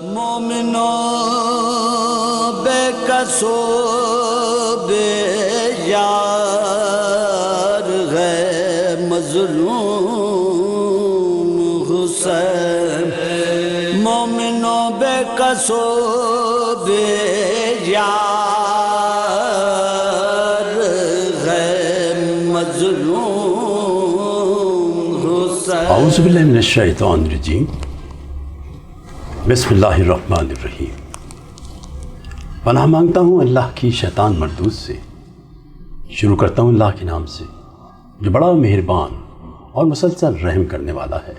مومنوں بے کسو بے یار ہے مظلوم حسین، مومنوں بے کسو بے یار ہے مظلوم حسین۔ اعوذ باللہ من الشیطان الرجیم، بسم اللہ الرحمن الرحیم۔ پناہ مانگتا ہوں اللہ کی شیطان مردود سے۔ شروع کرتا ہوں اللہ کے نام سے جو بڑا مہربان اور مسلسل رحم کرنے والا ہے۔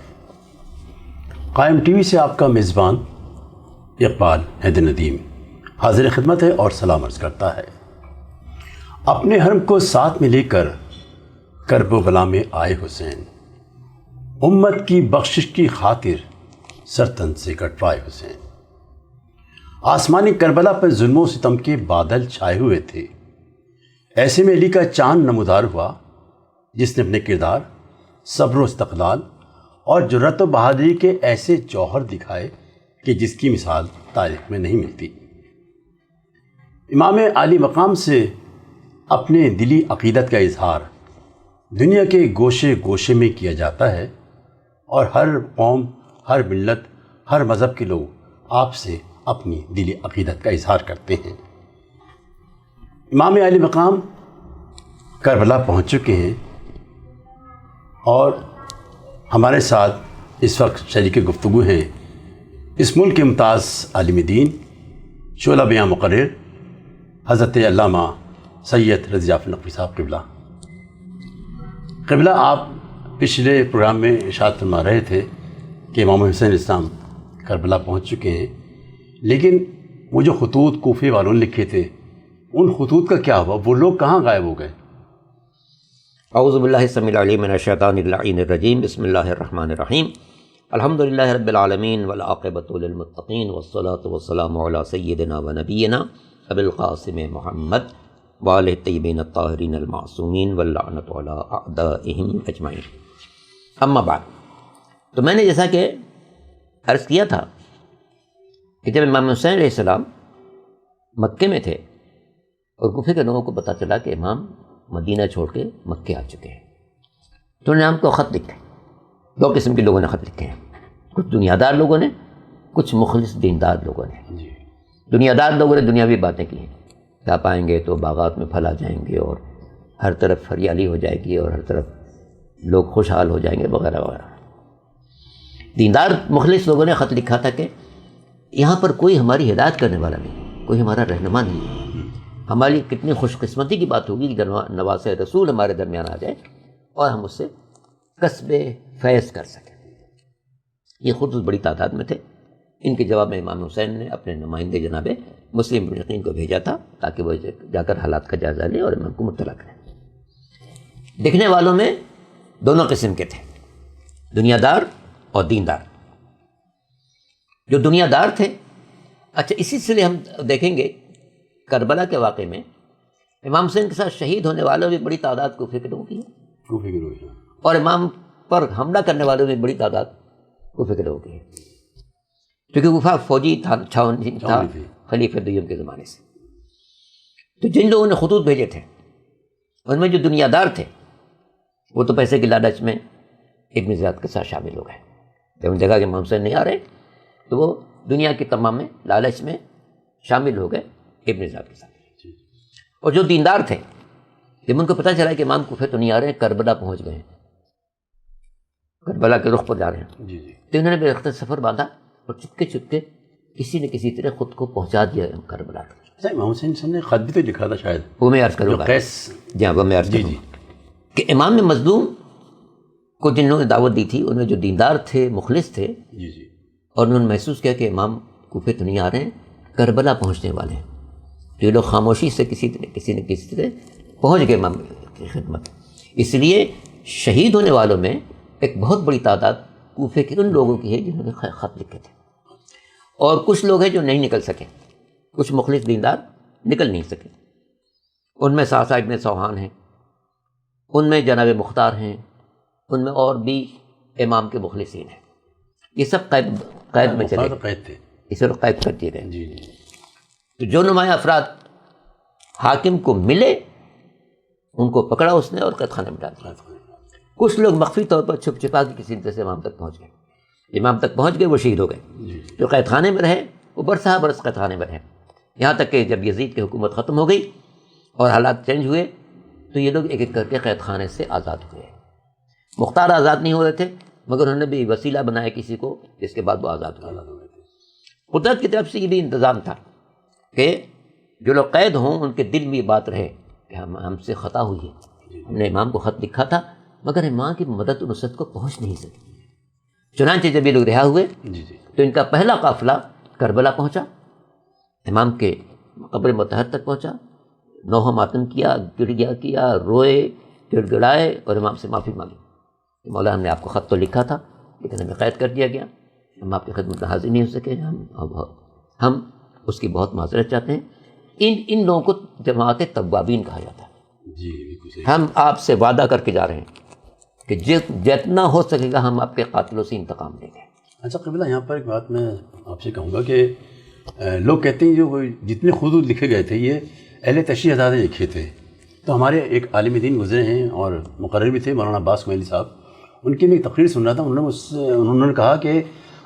قائم ٹی وی سے آپ کا میزبان اقبال حیدر ندیم حاضر خدمت ہے اور سلام عرض کرتا ہے۔ اپنے حرم کو ساتھ میں لے کر کرب و بلا میں آئے حسین، امت کی بخشش کی خاطر سرتن سے کٹوائے حسین۔ آسمانی کربلا پر ظلم و ستم کے بادل چھائے ہوئے تھے، ایسے میں علی کا چاند نمودار ہوا جس نے اپنے کردار، صبر و استقلال اور جرأت و بہادری کے ایسے جوہر دکھائے کہ جس کی مثال تاریخ میں نہیں ملتی۔ امام عالی مقام سے اپنے دلی عقیدت کا اظہار دنیا کے گوشے گوشے میں کیا جاتا ہے، اور ہر قوم، ہر ملت، ہر مذہب کے لوگ آپ سے اپنی دلی عقیدت کا اظہار کرتے ہیں۔ امام عالی مقام کربلا پہنچ چکے ہیں اور ہمارے ساتھ اس وقت شریک گفتگو ہیں اس ملک کے ممتاز عالم دین، شعلہ بیاں مقرر حضرت علامہ سید رضا جعفر نقوی صاحب قبلہ آپ پچھلے پروگرام میں ارشاد فرما رہے تھے کہ امام حسین اسلام کربلا پہنچ چکے ہیں، لیکن وہ جو خطوط کوفے والوں نے لکھے تھے ان خطوط کا کیا ہوا؟ وہ لوگ کہاں غائب ہو گئے؟ اعوذ باللہ السمیع العلیم من الشیطان اللعین الرجیم، بسم اللہ الرحمن الرحیم۔ الحمدللہ رب العالمین والعاقبۃ للمتقین والصلاۃ والسلام علی سیدنا و نبینا ابی القاسم محمد وآلہ الطیبین الطاہرین المعصومین واللعنۃ علی اعدائہم اجمعین۔ اما بعد، تو میں نے جیسا کہ عرض کیا تھا کہ جب امام حسین علیہ السلام مکے میں تھے اور کوفے کے لوگوں کو پتہ چلا کہ امام مدینہ چھوڑ کے مکے آ چکے ہیں، تو انہوں نے ہم کو خط لکھے۔ دو قسم کے لوگوں نے خط لکھے ہیں، کچھ دنیا دار لوگوں نے، کچھ مخلص دیندار لوگوں نے۔ دنیا دار لوگوں نے دنیاوی باتیں کی ہیں کہ آپ آئیں گے تو باغات میں پھل آ جائیں گے اور ہر طرف ہریالی ہو جائے گی اور ہر طرف لوگ خوشحال ہو جائیں گے وغیرہ وغیرہ۔ دیندار مخلص لوگوں نے خط لکھا تھا کہ یہاں پر کوئی ہماری ہدایت کرنے والا نہیں، کوئی ہمارا رہنما نہیں ہے۔ ہماری کتنی خوش قسمتی کی بات ہوگی کہ نواز رسول ہمارے درمیان آ جائے اور ہم اس سے کسب فیض کر سکیں۔ یہ خود بڑی تعداد میں تھے۔ ان کے جواب میں امام حسین نے اپنے نمائندے جناب مسلم بن عقیل کو بھیجا تھا تاکہ وہ جا کر حالات کا جائزہ لیں اور امام کو مطلع کریں۔ دیکھنے والوں میں دونوں قسم کے تھے، دنیا دار اور دیندار۔ جو دنیا دار تھے، اچھا اسی سے ہم دیکھیں گے کربلا کے واقعے میں امام حسین کے ساتھ شہید ہونے والوں میں بڑی تعداد کوفے کے لوگوں کی ہے، اور امام پر حملہ کرنے والوں میں بڑی تعداد کوفے کے لوگوں کی ہے، کیونکہ کوفہ فوجی تھا خلیفہ دوم کے زمانے سے۔ تو جن لوگوں نے خطوط بھیجے تھے ان میں جو دنیا دار تھے وہ تو پیسے کی لالچ میں ابن زیاد کے ساتھ شامل ہو گئے۔ جب انہوں نے دیکھا کہ امام حسین نہیں آ رہے تو وہ دنیا کی تمام میں لالچ میں شامل ہو گئے ابن زیاد کے ساتھ۔ اور جو دیندار تھے جب ان کو پتہ چلا کہ امام کوفے تو نہیں آ رہے ہیں، کربلا پہنچ گئے ہیں، کربلا کے رخ پر جا رہے ہیں، تو انہوں نے بے اختیار سفر باندھا اور چپکے چپکے کسی نہ کسی طرح خود کو پہنچا دیا کربلا تک۔ امام حسین صاحب نے خط بھی تو لکھا تھا شاید، وہ میں عرض کروں گا، جی ہاں وہ میں عرض کروں گا کہ امام مظلوم کو جن لوگوں نے دعوت دی تھی ان میں جو دیندار تھے، مخلص تھے، اور انہوں نے محسوس کیا کہ امام کوفے تو نہیں آ رہے ہیں، کربلا پہنچنے والے ہیں، تو یہ لوگ خاموشی سے کسی نہ کسی طرح پہنچ گئے امام کی خدمت۔ اس لیے شہید ہونے والوں میں ایک بہت بڑی تعداد کوفے کے ان لوگوں کی ہے جنہوں نے خط لکھے تھے، اور کچھ لوگ ہیں جو نہیں نکل سکے، کچھ مخلص دیندار نکل نہیں سکے۔ ان میں ساسا ابن سوہان ہیں، ان میں جناب مختار ہیں، ان میں اور بھی امام کے مخلصین ہیں۔ یہ سب قید میں چلے گئے، اس وقت قید کر دیے گئے. جی تو جو نمایاں افراد حاکم کو ملے ان کو پکڑا اس نے اور قید خانے میں ڈال دیا. کچھ لوگ مخفی طور پر چھپ چھپا کے کسی طرح سے امام تک پہنچ گئے. امام تک پہنچ گئے وہ شہید ہو گئے. جو قید خانے میں رہے وہ برسہ برس قید خانے میں رہے، یہاں تک کہ جب یزید کی حکومت ختم ہو گئی اور حالات چینج ہوئے تو یہ لوگ ایک ایک کر کے قید خانے سے آزاد ہوئے. مختار آزاد نہیں ہو رہے تھے مگر انہوں نے بھی وسیلہ بنایا کسی کو جس کے بعد وہ آزاد ہوئے. قدرت کی طرف سے یہ بھی انتظام تھا کہ جو لوگ قید ہوں ان کے دل میں یہ بات رہے کہ ہم سے خطا ہوئی ہے، ہم نے امام کو خط لکھا تھا مگر امام کی مدد و نصرت کو پہنچ نہیں سکی. چنانچہ جب یہ لوگ رہا ہوئے تو ان کا پہلا قافلہ کربلا پہنچا، امام کے قبر مطہر تک پہنچا، نوحہ ماتم کیا، گڑ کیا، روئے، گڑ گڑائے اور امام سے معافی مانگی. مولا ہم نے آپ کو خط تو لکھا تھا لیکن ہمیں قید کر دیا گیا، ہم آپ کی خدمت میں حاضر نہیں ہو سکے، ہم اس کی بہت معذرت چاہتے ہیں. ان لوگوں کو جماعت توابین کہا جاتا ہے. ہم آپ سے وعدہ کر کے جا رہے ہیں کہ جتنا ہو سکے گا ہم آپ کے قاتلوں سے انتقام لیں گے. اچھا قبلہ، یہاں پر ایک بات میں آپ سے کہوں گا کہ لوگ کہتے ہیں جو جتنے خطوط لکھے گئے تھے یہ اہل تشیع حضرات نے لکھے تھے. تو ہمارے ایک عالم دین گزرے ہیں اور مقرر بھی تھے، مولانا عباس کوئلی صاحب، ان کی میں ایک تقریر سن رہا تھا. انہوں نے کہا کہ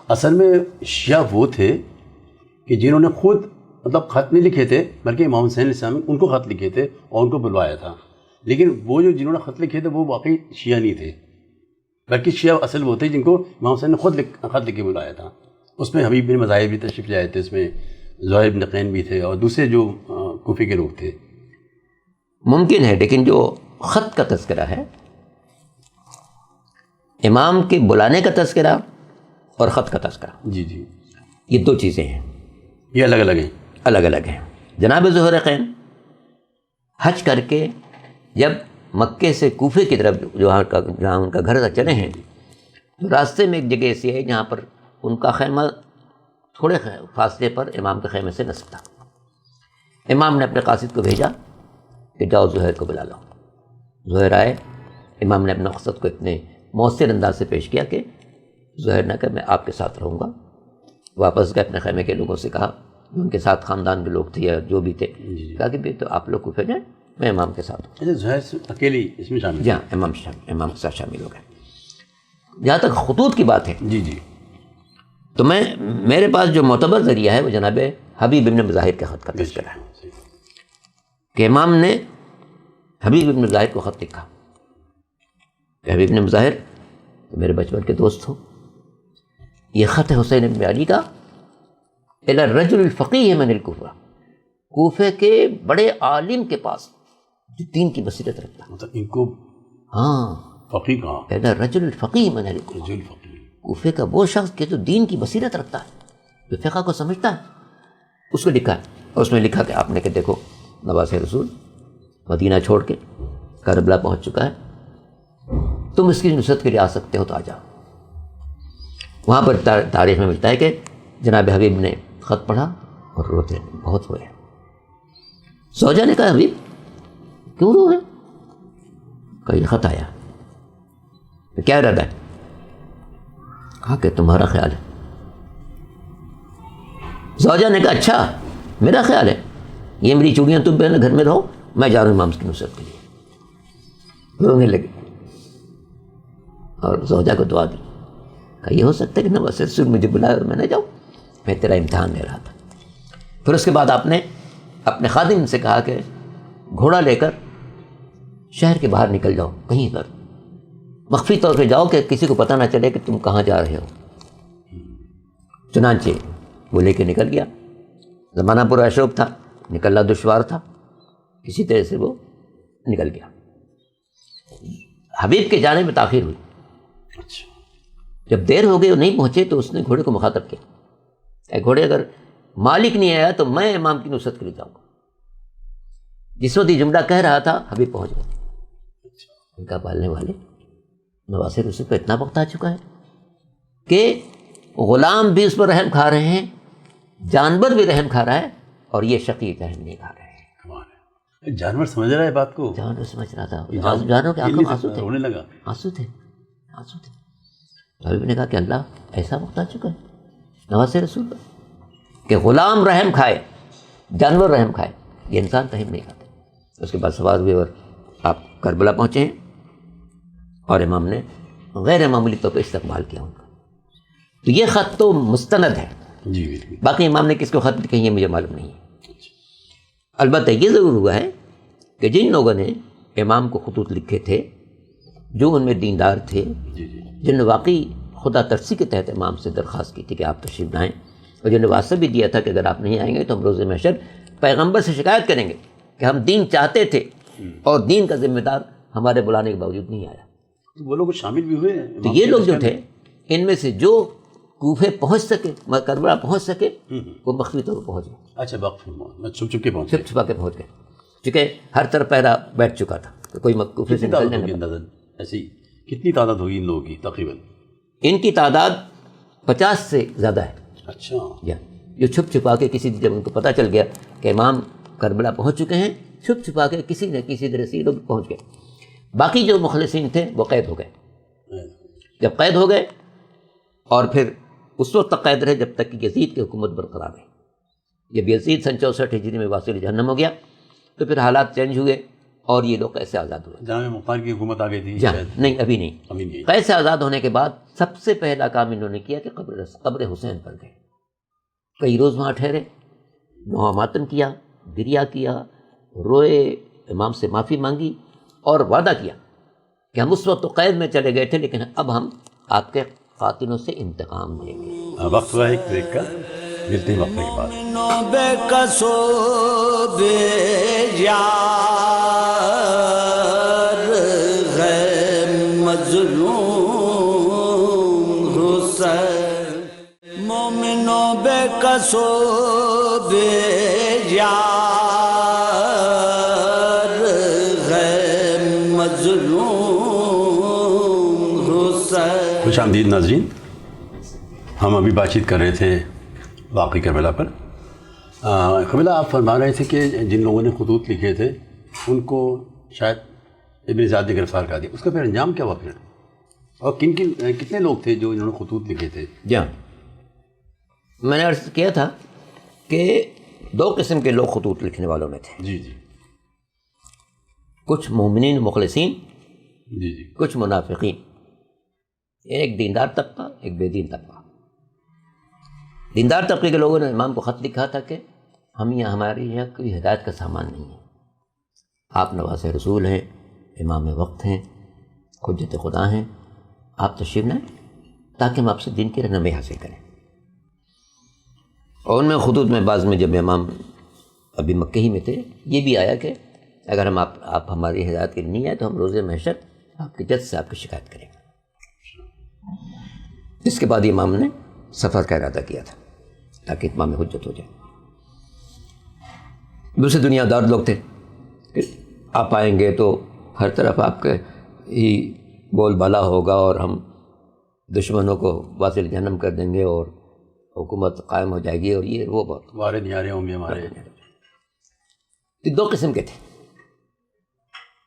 اصل میں شیعہ وہ تھے کہ جنہوں نے خود مطلب خط نہیں لکھے تھے بلکہ امام حسین علیہ السلام ان کو خط لکھے تھے اور ان کو بلوایا تھا. لیکن وہ جو جنہوں نے خط لکھے تھے وہ واقعی شیعہ نہیں تھے بلکہ شیعہ اصل وہ تھے جن کو امام حسین نے خود خط لکھ کے بلایا تھا. اس میں حبیب بن مظاہر بھی تشریف لائے تھے، اس میں زہیر بن قین بھی تھے اور دوسرے جو کوفے کے لوگ تھے. ممکن ہے، لیکن جو خط کا تذکرہ ہے، امام کے بلانے کا تذکرہ اور خط کا تذکرہ، جی یہ دو چیزیں ہیں، یہ الگ الگ ہیں. الگ الگ ہیں. جناب زہیر قین حج کر کے جب مکے سے کوفے کی طرف جہاں ان کا گھر تھا چلے ہیں تو راستے میں ایک جگہ ایسی ہے جہاں پر ان کا خیمہ تھوڑے فاصلے پر امام کے خیمے سے نصب تھا. امام نے اپنے قاصد کو بھیجا کہ جاؤ زہیر کو بلا لاؤ. زہیر آئے. امام نے اپنا مقصد کو اتنے مؤثر انداز سے پیش کیا کہ زہیر نے کہا میں آپ کے ساتھ رہوں گا. واپس گئے، اپنے خیمے کے لوگوں سے کہا، ان کے ساتھ خاندان کے لوگ تھے یا جو بھی تھے، کہا کہ تو آپ لوگ کوفے جائیں، میں امام کے ساتھ ہوں. زہیر اکیلی اس میں شامل؟ جی ہاں، امام کے ساتھ شامل ہو گئے. جہاں تک خطوط کی بات ہے، جی تو میرے پاس جو معتبر ذریعہ ہے وہ جناب حبیب ابن مظاہر کے خط کا تذکرہ ہے کہ امام نے حبیب ابن مظاہر کو خط لکھا کہ حبیب ابن مظاہر میرے بچپن کے دوست ہو، یہ خط ہے حسین ابن علی کا الی الرجل الفقیہ من الکوفہ، کوفے کے بڑے عالم کے پاس جو دین کی بصیرت رکھتا ہے. مطلب ان کو فقیہ کہا، الی الرجل الفقیہ من الکوفہ، کوفے کا وہ شخص کہ جو دین کی بصیرت رکھتا ہے، جو فقہ کو سمجھتا ہے، اس کو لکھا ہے. اور اس میں لکھا کہ آپ نے کہ دیکھو نواز رسول مدینہ چھوڑ کے کربلا پہنچ چکا ہے، تم اس کی نصرت کے لیے آ سکتے ہو تو آ جاؤ. وہاں پر تاریخ میں ملتا ہے کہ جناب حبیب نے خط پڑھا اور روتے بہت ہوئے. زوجہ نے کہا حبیب کیوں رو رہے؟ کہا یہ خط آیا. کیا ارادہ ہے؟ کہا کہ تمہارا خیال ہے. زوجہ نے کہا اچھا میرا خیال ہے، یہ میری چوڑیاں تم پہنے گھر میں رہو، میں جا رہا ہوں امام کی نصرت کے لیے. رونے لگے اور زوجہ کو دعا دی. کہا یہ ہو سکتا ہے کہ نواز رسول مجھے بلائے اور میں نہ جاؤں، میں تیرا امتحان لے رہا تھا. پھر اس کے بعد آپ نے اپنے خادم سے کہا کہ گھوڑا لے کر شہر کے باہر نکل جاؤ، کہیں پر مخفی طور پہ جاؤ کہ کسی کو پتہ نہ چلے کہ تم کہاں جا رہے ہو. چنانچہ وہ لے کے نکل گیا. زمانہ پورا اشوک تھا، نکلنا دشوار تھا، کسی طرح سے وہ نکل گیا. حبیب کے جانے میں تاخیر ہوئی. جب دیر ہو گئی اور نہیں پہنچے تو اس نے گھوڑے کو مخاطب کیا، اے گھوڑے اگر مالک نہیں آیا تو میں امام کی نصرت کے لیے جاؤں گا. جس وقت یہ جملہ کہہ رہا تھا حبیب پہنچ گئے. ان کا پالنے والے نواز رسول پہ اتنا وقت آ چکا ہے کہ غلام بھی اس پر رحم کھا رہے ہیں، جانور بھی رحم کھا رہا ہے، اور یہ شقی رحم نہیں کھا رہے ہیں. جانور سمجھ رہا ہے بات کو، جانور سمجھ رہا تھا. جانوروں کے آنکھوں میں آنسو تھے، رونے لگا، آنسو تھے. حبیب نے کہا کہ اللہ ایسا وقت آ چکا ہے نواز رسول پر. کہ غلام رحم کھائے، جانور رحم کھائے، یہ انسان رحم نہیں کھاتے۔ اس کے بعد سوار ہوئے اور آپ کربلا پہنچے ہیں، اور امام نے غیر معمولی طور پہ استقبال کیا ان کا۔ تو یہ خط تو مستند ہے، جی بالکل۔ باقی امام نے کس کو خط لکھے یہ مجھے معلوم نہیں ہے۔ البتہ یہ ضرور ہوا ہے کہ جن لوگوں نے امام کو خطوط لکھے تھے، جو ان میں دیندار تھے، جی جی جن نے واقعی خدا ترسی کے تحت امام سے درخواست کی تھی کہ آپ تشریف لائیں، اور جنہوں نے واسطہ بھی دیا تھا کہ اگر آپ نہیں آئیں گے تو ہم روز محشر پیغمبر سے شکایت کریں گے کہ ہم دین چاہتے تھے اور دین کا ذمہ دار ہمارے بلانے کے باوجود نہیں آیا۔ تو وہ لوگ شامل بھی ہوئے ہیں تو یہ لوگ جو تھے، ان میں سے جو کوفے پہنچ سکے، کربلا پہنچ سکے، وہ مخفی طور پر پہنچ گئے، اچھا وقف میں چھپ چھپ کے پہنچے۔ چھپ چھپا کے پہنچ گئے، چونکہ ہر طرف پہرا بیٹھ چکا تھا، تو کوئی کوفے سے کتنی تعداد نکلنے ہوگی نہیں۔ اندازاً ایسی کتنی تعداد ہوگی ان لوگوں کی تقریباً؟ ان کی تعداد 50 سے زیادہ ہے، اچھا جو چھپ چھپا کے کسی جب ان کو پتہ چل گیا کہ امام کربلا پہنچ چکے ہیں، چھپ چھپا کے کسی نہ کسی طرح سے یہ لوگ پہنچ گئے۔ باقی جو مخلصین تھے وہ قید ہو گئے۔ جب قید ہو گئے، اور پھر اس وقت تک قید رہے جب تک کہ یزید کی حکومت برقرار رہی۔ جب یزید سن 64 ہجری میں واصل جہنم ہو گیا تو پھر حالات چینج ہوئے اور یہ لوگ قید سے آزاد ہوئے۔ جہاں مختار کی حکومت آ گئی تھی جہاں شاید؟ نہیں، ابھی نہیں۔ ابھی نہیں۔ قید سے آزاد ہونے کے بعد سب سے پہلا کام انہوں نے کیا کہ قبر حسین پر گئے، کئی روز وہاں ٹھہرے، نوحہ ماتم کیا، گریہ کیا، روئے، امام سے معافی مانگی اور وعدہ کیا کہ ہم اس وقت تو قید میں چلے گئے تھے لیکن اب ہم آپ کے قاتلوں سے انتقام لیں گے۔ وقت ہوا ایک بریک کا، ملتے ہیں وقفے کے بعد۔ مومنو بے کسو بے یار ہے مظلوم حسین، مومنو بے کسو بے یار ہے مظلوم حسین۔ خوش آمدید ناظرین، ہم ابھی بات چیت کر رہے تھے واقعی کربلا پر۔ قبیلہ آپ فرما رہے تھے کہ جن لوگوں نے خطوط لکھے تھے ان کو شاید ابن زیاد نے گرفتار کر دیا، اس کا پھر انجام کیا ہوا پھر؟ اور کتنے لوگ تھے جو انہوں نے خطوط لکھے تھے؟ جی ہاں، میں نے عرض کیا تھا کہ 2 قسم کے لوگ خطوط لکھنے والوں میں تھے، جی جی کچھ مومنین مخلصین، جی جی کچھ منافقین، ایک دیندار طبقہ، ایک بے دین طبقہ۔ دیندار طبقے کے لوگوں نے امام کو خط لکھا تھا کہ ہم یہاں ہماری یہاں کوئی ہدایت کا سامان نہیں ہے، آپ نواز رسول ہیں، امام وقت ہیں، حجت خدا ہیں، آپ تشریف لائیں تاکہ ہم آپ سے دین کی رہنمائی حاصل کریں۔ اور ان میں خطوط میں بعض میں جب امام ابھی مکہ ہی میں تھے یہ بھی آیا کہ اگر ہم آپ ہماری ہدایت کے لیے نہیں آئے تو ہم روز محشر آپ کے جج سے آپ کی شکایت کریں گے۔ اس کے بعد امام نے سفر کا ارادہ کیا تھا تاکہ اتمام حجت ہو جائے۔ دوسرے دنیا دار لوگ تھے کہ آپ آئیں گے تو ہر طرف آپ کے ہی بول بالا ہوگا اور ہم دشمنوں کو واصل جہنم کر دیں گے اور حکومت قائم ہو جائے گی، اور یہ وہ بہت وارے نیارے ہوں گے ہمارے۔ یہ 2 قسم کے تھے۔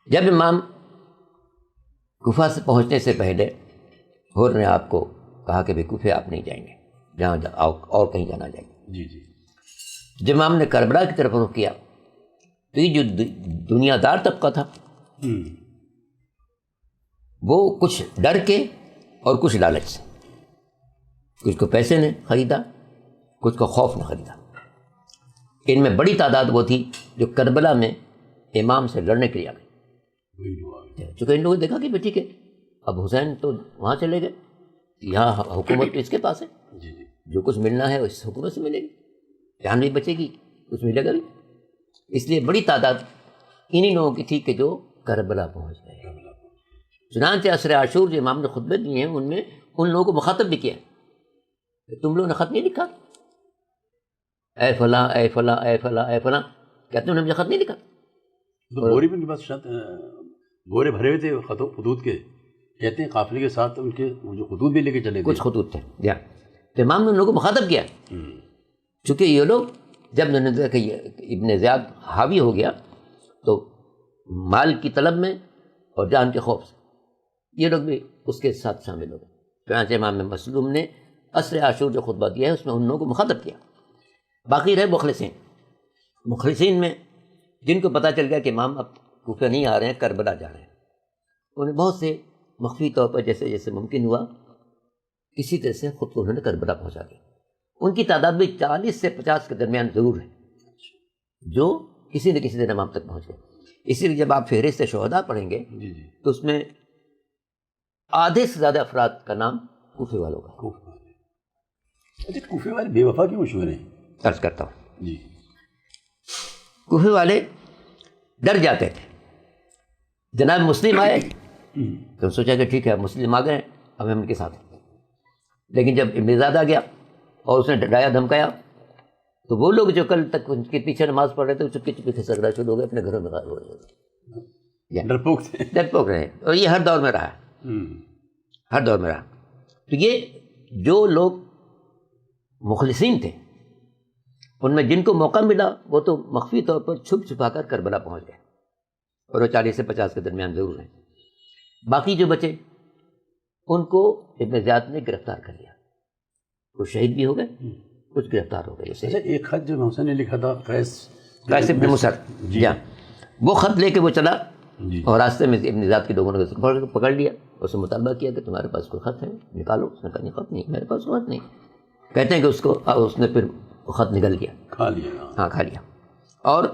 جب امام کوفہ سے پہنچنے سے پہلے حر نے آپ کو کہا کہ بھئی کوفے آپ نہیں جائیں گے، جہاں اور کہیں جانا جائیں گے۔ جی جی جب امام نے کربلا کی طرف رخ کیا تو یہ جو دنیا دار طبقہ تھا وہ کچھ ڈر کے اور کچھ لالچ سے، کچھ کو پیسے نے خریدا، کچھ کو خوف نے خریدا۔ ان میں بڑی تعداد وہ تھی جو کربلا میں امام سے لڑنے کے لیے آ گئی، چونکہ ان لوگوں نے دیکھا کہ ٹھیک ہے اب حسین تو وہاں چلے گئے، یہاں حکومت تو اس کے پاس ہے، جی جی جو کچھ ملنا ہے اس حکومت سے ملے گی، جان بھی بچے گی، کچھ ملے گا بھی۔ اس لیے بڑی تعداد انہی لوگوں کی تھی کہ جو کربلا پہنچ گئے۔ چنانچہ عصر عاشور جو امام نے خطبے دیے ہیں ان میں ان لوگوں کو مخاطب بھی کیا کہ تم لوگوں نے خط نہیں لکھا، اے فلاں اے فلاں اے فلاں اے فلاں، کیا تم نے مجھے خط نہیں لکھا؟ تو بورے بھی ان کے پاس شاید بورے بھرے ہوئے تھے خطوط کے، کہتے ہیں قافلے کے ساتھ ان کے جو خطوط بھی لے کے چلے تھے، کچھ خطوط تھے یا تو امام نے ان لوگوں کو مخاطب کیا، چونکہ یہ لوگ جب انہوں نے دیکھا کہ ابن زیاد حاوی ہو گیا تو مال کی طلب میں اور جان کے خوف سے یہ لوگ بھی اس کے ساتھ شامل ہو گئے۔ چنانچہ امام مظلوم نے عصر عاشور جو خطبہ دیا ہے اس میں ان لوگوں کو مخاطب کیا باقی رہے مخلصین. مخلصین میں جن کو پتہ چل گیا کہ امام اب کوفہ نہیں آ رہے ہیں، کربلا جا رہے ہیں، انہیں بہت سے مخفی طور پر جیسے جیسے ممکن ہوا کسی طرح سے خود کو انہوں نے کربلا پہنچا دیا. ان کی تعداد بھی 40 سے 50 کے درمیان ضرور ہے جو کسی نہ کسی دن امام تک پہنچ گئے. اسی لیے جب آپ فہرست شہداء پڑھیں گے تو اس میں آدھے سے زیادہ افراد کا نام کوفے والوں کا. اچھا، کوفے والے بے وفا کیوں مشہور ہیں؟ عرض کرتا ہوں. جی. کوفے والے ڈر جاتے تھے. جناب مسلم آئے تو سوچا کہ ٹھیک ہے مسلم آ گئے، اب ہم ان کے ساتھ ہیں. لیکن جب ابن زیاد آ گیا اور اس نے ڈرایا دھمکایا تو وہ لوگ جو کل تک ان کے پیچھے نماز پڑھ رہے تھے وہ چپکے چپکے کھسکنا شروع ہو گئے، اپنے گھروں میں غائب ہو گئے. ڈرپوک تھے. ڈرپوک رہے. اور یہ ہر دور میں رہا، ہر دور میں رہا. تو یہ جو لوگ مخلصین تھے ان میں جن کو موقع ملا وہ تو مخفی طور پر چھپ چھپا کر کربلا پہنچ گئے، اور وہ 40 سے 50 کے درمیان ضرور ہیں. باقی جو بچے ان کو ابن زیاد نے گرفتار کر لیا. کچھ شہید بھی ہو گئے، کچھ گرفتار ہو گئے. اچھا، ایک خط جو حسین نے لکھا تھا قیس ابن مصر، جی، وہ خط لے کے وہ چلا جی، اور راستے میں ابن زیاد کے لوگوں نے پکڑ لیا. اس نے مطالبہ کیا کہ تمہارے پاس کوئی خط ہے نکالو. اس نے کہا نہیں، خط نہیں میرے پاس، خط نہیں. کہتے ہیں کہ اس نے پھر خط نکل گیا، کھا لیا. ہاں کھا لیا، اور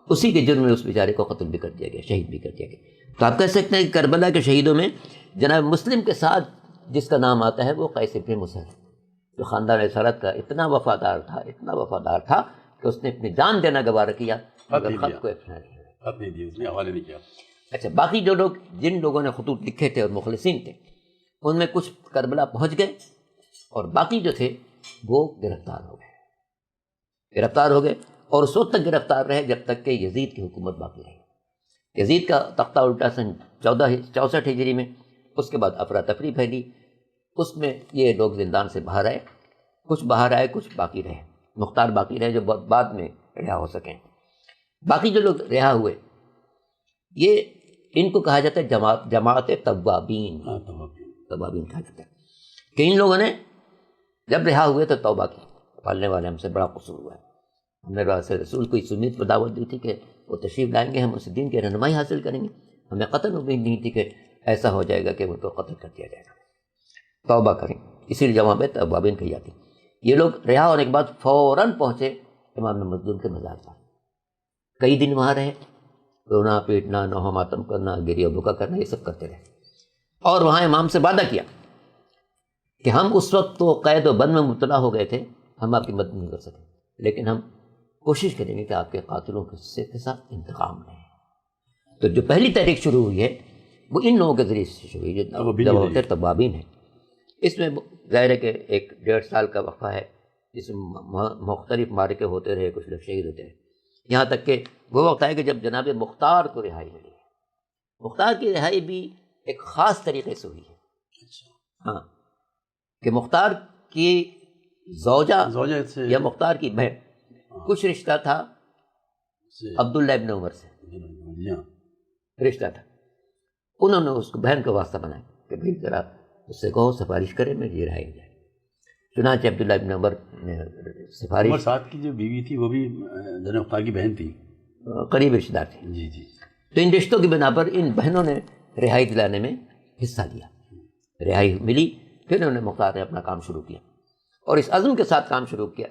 اسی کے جرم میں اس بیچارے کو قتل بھی کر دیا گیا، شہید بھی کر دیا گیا. تو آپ کہہ سکتے ہیں کہ کربلا کے شہیدوں میں جناب مسلم کے ساتھ جس کا نام آتا ہے وہ قیس ابن مصر ہے، جو خاندان رسالت کا اتنا وفادار تھا کہ اس نے اپنی جان دینا گوارا کیا مگر خط کو اپنا نہیں. خط نہیں دیا، اس نے حوالے نہیں کیا. اچھا، باقی جو لوگ جن لوگوں نے خطوط لکھے تھے اور مخلصین تھے ان میں کچھ کربلا پہنچ گئے اور باقی جو تھے وہ گرفتار ہو گئے اور اس وقت تک گرفتار رہے جب تک کہ یزید کی حکومت باقی رہی. یزید کا تختہ الٹا سن 1464 ہجری میں. اس کے بعد افراتفری پھیلی. اس میں یہ لوگ زندان سے باہر آئے، کچھ باہر آئے، کچھ باقی رہے. مختار باقی رہے جو بعد میں رہا ہو سکیں. باقی جو لوگ رہا ہوئے یہ ان کو کہا جاتا ہے جماعت توابین. توابین کہا جاتا ہے کہ ان لوگوں نے جب رہا ہوئے تو توبہ کی. پالنے والے ہم سے بڑا قصور ہوا ہے، ہم نے رسول کو اس امید پر دعوت دی تھی کہ وہ تشریف لائیں گے، ہم اس دین کی رہنمائی حاصل کریں گے. ہمیں قطعاً امید نہیں تھی کہ ایسا ہو جائے گا کہ ان کو قتل کر دیا جائے گا. توبہ کریں، اسی لیے جماعت توابین کہی جاتی. یہ لوگ رہا ہونے کے بعد فوراً پہنچے امام مظلوم کے مزار پر. کئی دن وہاں رہے، رونا پیٹنا، نوحہ ماتم کرنا، گریہ بکا کرنا، یہ سب کرتے رہے. اور وہاں امام سے وعدہ کیا کہ ہم اس وقت تو قید و بند میں مبتلا ہو گئے تھے، ہم آپ کی مدد نہیں کر سکے، لیکن ہم کوشش کریں گے کہ آپ کے قاتلوں کے ساتھ انتقام لیں. تو جو پہلی تحریک شروع ہوئی ہے وہ ان لوگوں کے ذریعے سے شروع ہوئی جو توابین ہیں. اس میں ظاہر ہے کہ 1.5 سال کا وقفہ ہے جس میں مختلف معرکے ہوتے رہے، کچھ لوگ شہید ہوتے رہے، یہاں تک کہ وہ وقت آئے کہ جب جناب مختار کو رہائی ملی ہے. مختار کی رہائی بھی ایک خاص طریقے سے ہوئی ہے. ہاں، کہ مختار کی زوجہ یا مختار کی بہن کچھ رشتہ تھا عبداللہ ابن عمر سے، رشتہ تھا. انہوں نے اس کو بہن کا واسطہ بنایا کہ بھائی ذرا اس سے کہو سفارش کرے میں یہ رہائی جائے. چنانچہ عبداللہ ابن عمر نے سفارش. عمر ساتھ کی جو بیوی تھی وہ بھی جناب مختار کی بہن تھی، قریب رشتہ دار تھی. جی جی. تو ان رشتوں کی بنا پر ان بہنوں نے رہائی دلانے میں حصہ لیا. رہائی ملی، پھر انہوں نے مختار نے اپنا کام شروع کیا اور اس عزم کے ساتھ کام شروع کیا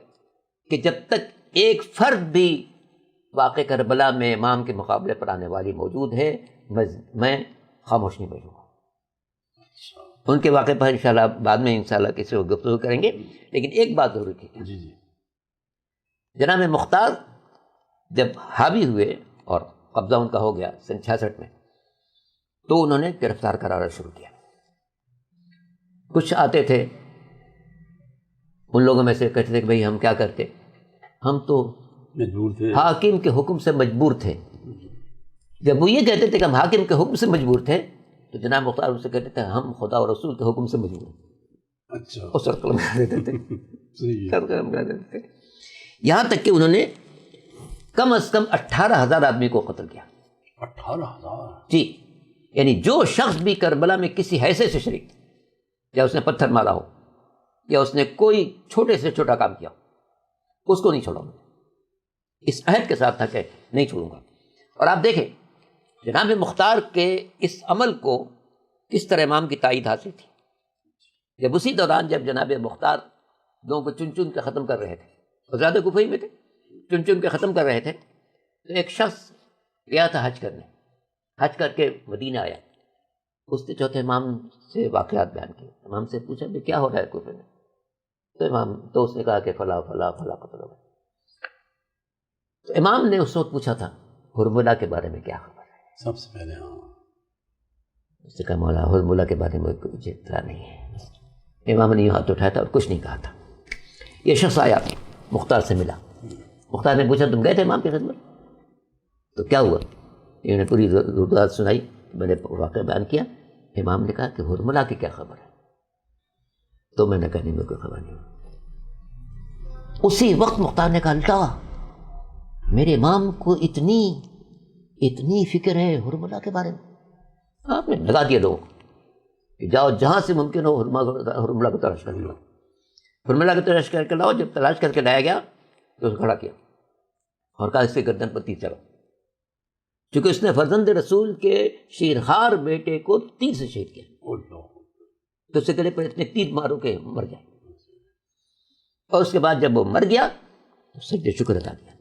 کہ جب تک ایک فرد بھی واقع کربلا میں امام کے مقابلے پر آنے والی موجود ہے میں خاموش نہیں بیٹھوں گا. ان کے واقعے پر انشاءاللہ بعد میں انشاءاللہ کسی کو گفتگو کریں گے، لیکن ایک بات ضرور تھی. جی جی. جناب مختار جب حاوی ہوئے اور قبضہ ان کا ہو گیا سن 66 میں، تو انہوں نے گرفتار کرانا شروع کیا. کچھ آتے تھے ان لوگوں میں سے کہتے تھے کہ بھئی ہم کیا کرتے، ہم تو مجبور تھے، حاکم کے حکم سے مجبور تھے. جب وہ یہ کہتے تھے کہ ہم حاکم کے حکم سے مجبور تھے تو جناب مختار ان سے کہتے تھے ہم خدا اور رسول کے حکم سے مجبور ہیں. اچھا، اور سر قلم کر دیتے تھے، صحیح ہے. سر قلم کر دیتے تھے. یہاں تک کہ انہوں نے کم از کم 18,000 آدمی کو قتل کیا. 18,000؟ جی، یعنی جو شخص بھی کربلا میں کسی حیثیت سے شریک، یا اس نے پتھر مارا ہو یا اس نے کوئی چھوٹے سے چھوٹا کام کیا ہو، اس کو نہیں چھوڑا میں نے، اس عہد کے ساتھ تھا کہ نہیں چھوڑوں گا۔ اور آپ دیکھیں جناب مختار کے اس عمل کو کس طرح امام کی تائید حاصل تھی۔ جب اسی دوران جب جناب مختار لوگوں کو چن چن کے ختم کر رہے تھے، اور زیادہ کفئی میں تھے، چن چن کے ختم کر رہے تھے، تو ایک شخص گیا تھا حج کرنے، حج کر کے مدینہ آیا، اس نے چوتھے امام سے واقعات بیان کیے، امام سے پوچھا کہ کیا ہو رہا ہے کوفے میں، تو اس نے کہا کہ فلاں فلاں فلاں قتل ہو گئے۔ تو امام نے اس وقت پوچھا تھا حرملہ کے بارے میں کیا خبر ہے؟ سب سے پہلے اس نے کہا مولا حرملہ کے بارے میں مجھے اطلاع نہیں ہے۔ امام نے یوں ہاتھ اٹھایا تھا اور کچھ نہیں کہا تھا۔ یہ شخص آیا مختار سے ملا، مختار نے پوچھا تم گئے تھے امام کی خدمت؟ تو کیا ہوا؟ انہوں نے پوری روایت سنائی، میں نے واقعہ بیان کیا۔ امام نے کہا کہ حرملہ کی کیا خبر ہے؟ تو میں نے کہا نہیں، میرے کوئی خبر نہیں۔ اسی وقت مختار نے کہا اللہ، میرے امام کو اتنی فکر ہے حرملہ کے بارے میں۔ آپ نے لگا دیا لوگوں کو کہ جاؤ جہاں سے ممکن ہو حرملہ کو تلاش کر لو، حرملہ کو تلاش کر کے لاؤ۔ جب تلاش کر کے لایا گیا تو اس کو کھڑا کیا اور کہا اس کے گردن پر تیر چلاؤ، چونکہ اس نے فرزند رسول کے شیرخوار بیٹے کو تیر سے شہید کیا، تو اس سے گلے پر اتنے تیر مارو کہ مر جائے۔ اور اس کے بعد جب وہ مر گیا تو سجدے شکر ادا کیا،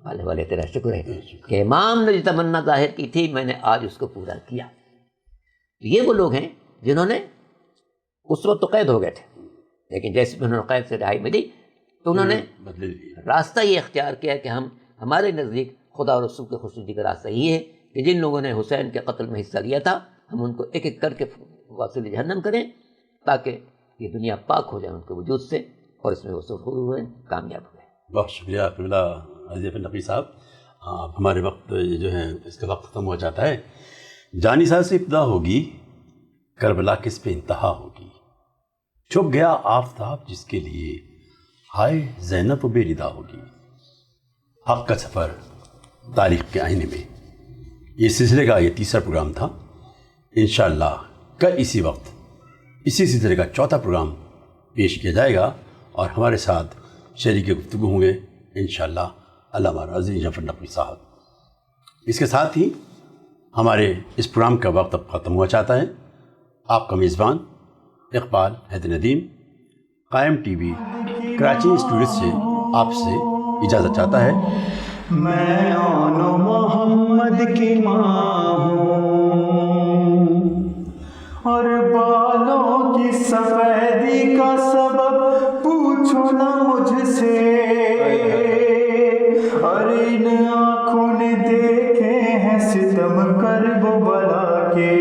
والے والے تیرا شکر ہے کہ امام نے جو تمنا ظاہر کی تھی میں نے آج اس کو پورا کیا۔ یہ وہ لوگ ہیں جنہوں نے اس وقت تو قید ہو گئے تھے، لیکن جیسے انہوں نے قید سے رہائی ملی تو انہوں نے راستہ یہ اختیار کیا کہ ہمارے نزدیک خدا اور رسول کے خوشنودی کا راستہ یہ ہے کہ جن لوگوں نے حسین کے قتل میں حصہ لیا تھا ہم ان کو ایک ایک کر کے واصل جہنم کریں، تاکہ یہ دنیا پاک ہو جائے ان کے وجود سے، اور اس میں وہ سفر ہوئے، کامیاب ہوئے۔ بہت شکریہ عزیز نقوی صاحب۔ ہمارے وقت جو ہے اس کا وقت ختم ہو جاتا ہے۔ جانی صاحب سے ابتدا ہوگی، کربلا کس پہ انتہا ہوگی۔ چھپ گیا آفتاب جس کے لیے، ہائے زینب بے ردا ہوگی۔ حق کا سفر تاریخ کے آئینے میں، یہ سلسلے کا یہ تیسرا پروگرام تھا۔ انشاءاللہ کل اسی وقت اسی سلسلے کا چوتھا پروگرام پیش کیا جائے گا اور ہمارے ساتھ شریک گفتگو ہوں گے انشاءاللہ علامہ رازی جعفر نقوی صاحب۔ اس کے ساتھ ہی ہمارے اس پروگرام کا وقت اب ختم ہوا چاہتا ہے۔ آپ کا میزبان اقبال حیدر ندیم، قائم ٹی وی کراچی اسٹوڈیو سے آپ سے اجازت چاہتا ہے۔ میں آن محمد کی ماں ہوں اور بالوں کی سفیدی کا سبب پوچھو نہ مجھ سے، اور ان آنکھوں نے دیکھے ہیں ستم کرب و بلا کے۔